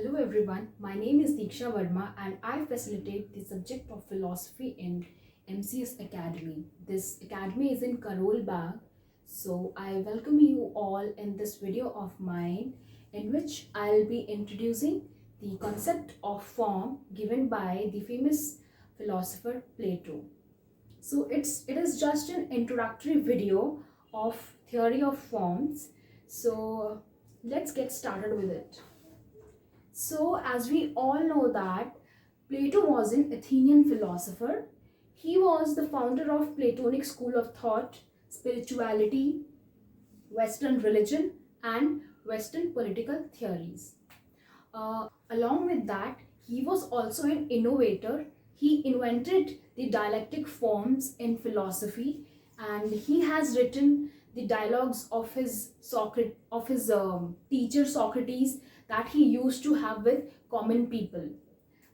Hello everyone, my name is Diksha Verma and I facilitate the subject of philosophy in MCS Academy. This academy is in Karol Bagh, so I welcome you all in this video of mine in which I'll be introducing the concept of form given by the famous philosopher Plato. So it is just an introductory video of theory of forms. So let's get started with it. So, as we all know that Plato was an Athenian philosopher. He was the founder of Platonic school of thought, spirituality, Western religion, and Western political theories. Along with that, he was also an innovator. He invented the dialectic forms in philosophy, and he has written the dialogues of his teacher Socrates that he used to have with common people,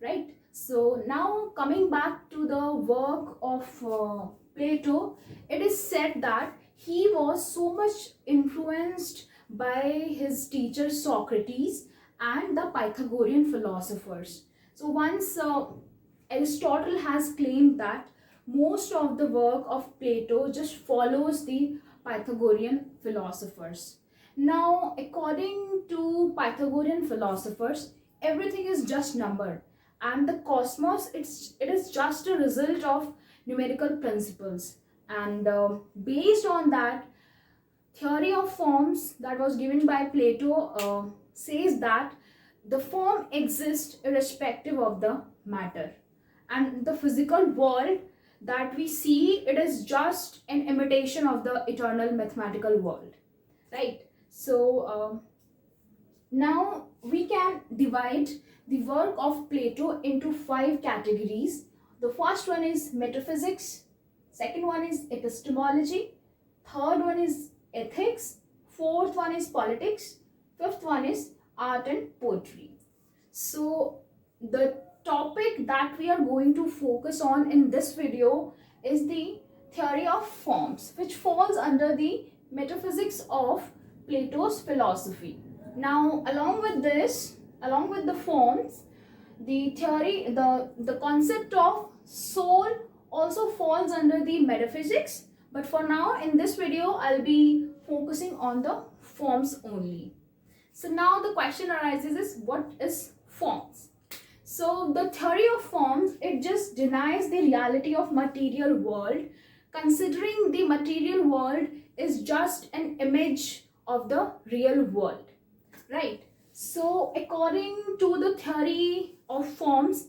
right? So now coming back to the work of Plato, it is said that he was so much influenced by his teacher Socrates and the Pythagorean philosophers. So once Aristotle has claimed that most of the work of Plato just follows the Pythagorean philosophers. Now, according to Pythagorean philosophers, everything is just number, and the cosmos it is just a result of numerical principles. And based on that, theory of forms that was given by Plato says that the form exists irrespective of the matter, and the physical world that we see, it is just an imitation of the eternal mathematical world, right? So now we can divide the work of Plato into 5 categories. The first one is metaphysics, second one is epistemology, third one is ethics, fourth one is politics, fifth one is art and poetry. So the topic that we are going to focus on in this video is the theory of forms, which falls under the metaphysics of Plato's philosophy. Now, along with the forms, the concept of soul also falls under the metaphysics. But for now, in this video, I'll be focusing on the forms only. So now the question arises is, what is forms? So the theory of forms, it just denies the reality of material world, considering the material world is just an image of the real world, right? So according to the theory of forms,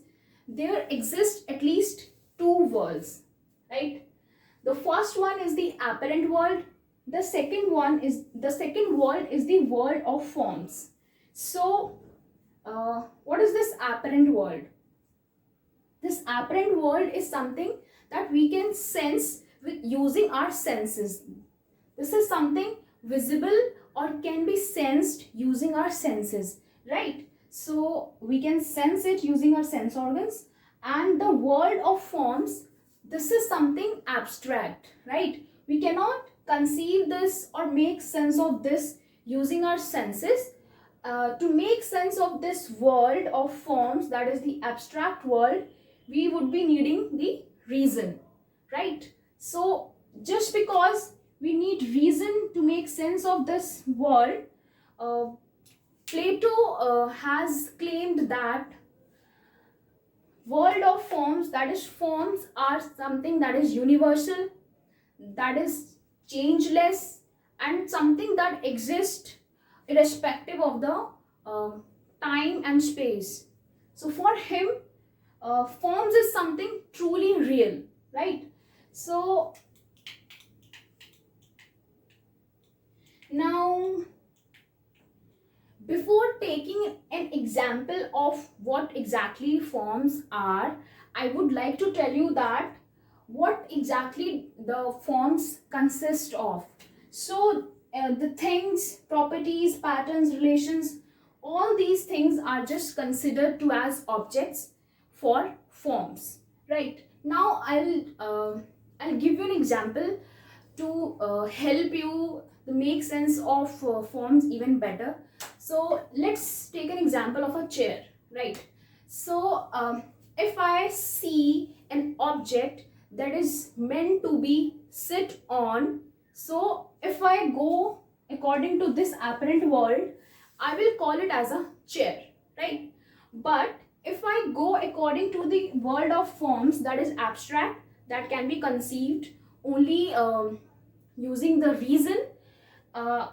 there exist at least 2 worlds, right? The first one is the apparent world. The second world is the world of forms. So what is this apparent world? This apparent world is something that we can sense with using our senses. This is something visible or can be sensed using our senses, right? So we can sense it using our sense organs. And the world of forms, this is something abstract, right? We cannot conceive this or make sense of this using our senses. To make sense of this world of forms, that is the abstract world, we would be needing the reason, right? So just because we need reason to make sense of this world, Plato has claimed that world of forms, that is forms are something that is universal, that is changeless, and something that exists irrespective of the time and space. So for him, forms is something truly real, right? So now, before taking an example of what exactly forms are, I would like to tell you that what exactly the forms consist of. So the things, properties, patterns, relations, all these things are just considered to as objects for forms, right? Now I'll give you an example to help you to make sense of forms even better. So let's take an example of a chair, right? So if I see an object that is meant to be sit on, so if I go according to this apparent world, I will call it as a chair, right? But if I go according to the world of forms, that is abstract, that can be conceived only using the reason, uh,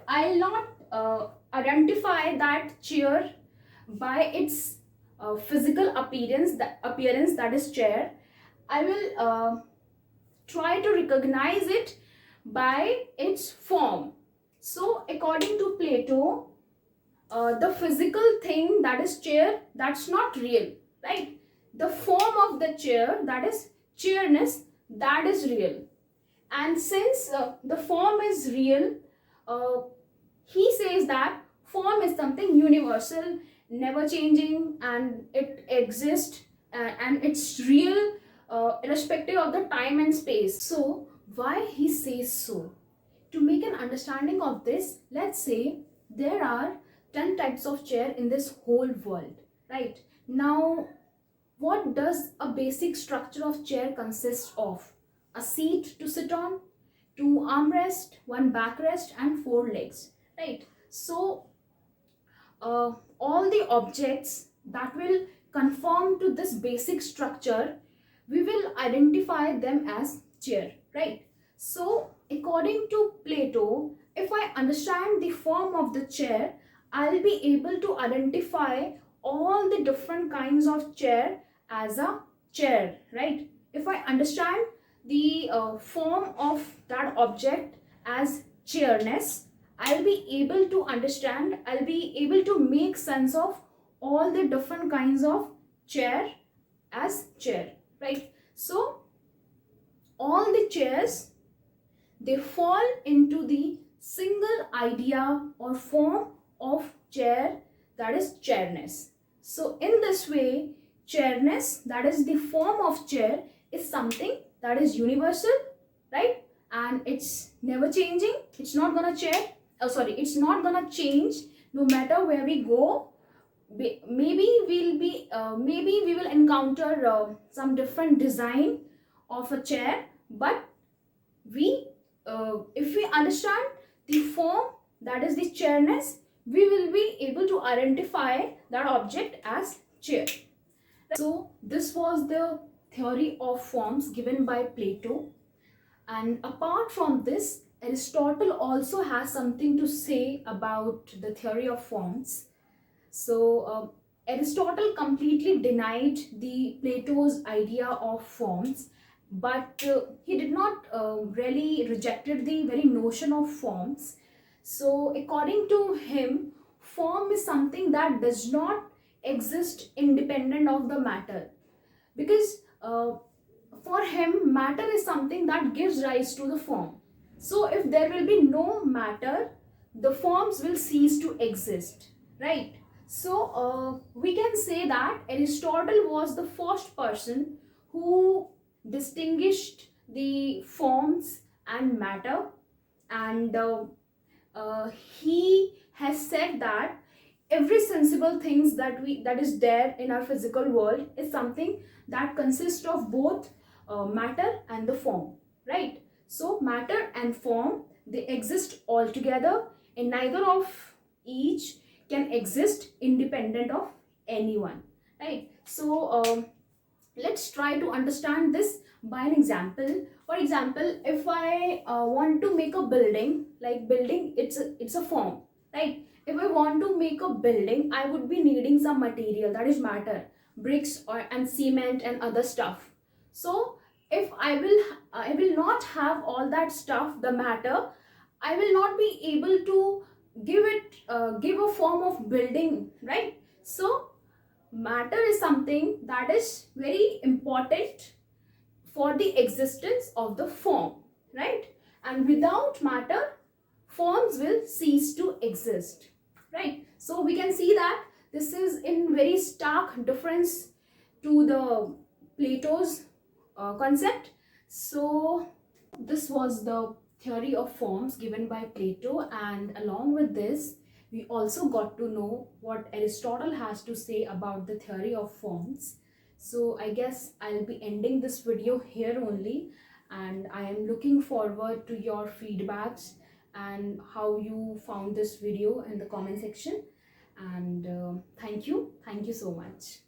I'll not identify that chair by its physical appearance, that is chair. I will try to recognize it by its form. So according to Plato, the physical thing, that is chair, that's not real, right? The form of the chair, that is chairness, that is real. And since the form is real, uh, he says that form is something universal, never changing, and it exists, and it's real irrespective of the time and space. So why he says so? To make an understanding of this, let's say there are 10 types of chair in this whole world, right? Now, what does a basic structure of chair consist of? A seat to sit on, two armrest, one backrest, and four legs, right? So all the objects that will conform to this basic structure, we will identify them as chair, right? So according to Plato, if I understand the form of the chair, I'll be able to identify all the different kinds of chair as a chair, right? If I understand the form of that object as chairness, I'll be able to understand, I'll be able to make sense of all the different kinds of chair as chair, right? So all the chairs, they fall into the single idea or form of chair, that is chairness. So in this way, chairness, that is the form of chair, is something that is universal, right? And it's never changing. It's not gonna it's not gonna change no matter where we go. Maybe we will encounter some different design of a chair, but we if we understand the form, that is the chairness, we will be able to identify that object as chair. So this was the theory of forms given by Plato. And apart from this, Aristotle also has something to say about the theory of forms. So Aristotle completely denied the Plato's idea of forms, but he did not really rejected the very notion of forms. So according to him, form is something that does not exist independent of the matter, because for him matter is something that gives rise to the form. So if there will be no matter, the forms will cease to exist, right? So we can say that Aristotle was the first person who distinguished the forms and matter, and he has said that every sensible things that is there in our physical world is something that consists of both matter and the form, right? So matter and form, they exist all together, and neither of each can exist independent of anyone, right? So let's try to understand this by an example. For example, if I want to make a building, like building, it's a form, right? If I want to make a building, I would be needing some material, that is matter, bricks or and cement and other stuff. So if I will not have all that stuff, the matter, I will not be able to give a form of building, right? So matter is something that is very important for the existence of the form, right? And without matter, forms will cease to exist, right? So we can see that this is in very stark difference to the Plato's concept. So this was the theory of forms given by Plato, and along with this, We also got to know what Aristotle has to say about the theory of forms. So I guess I'll be ending this video here only, and I am looking forward to your feedbacks and how you found this video in the comment section. And thank you so much.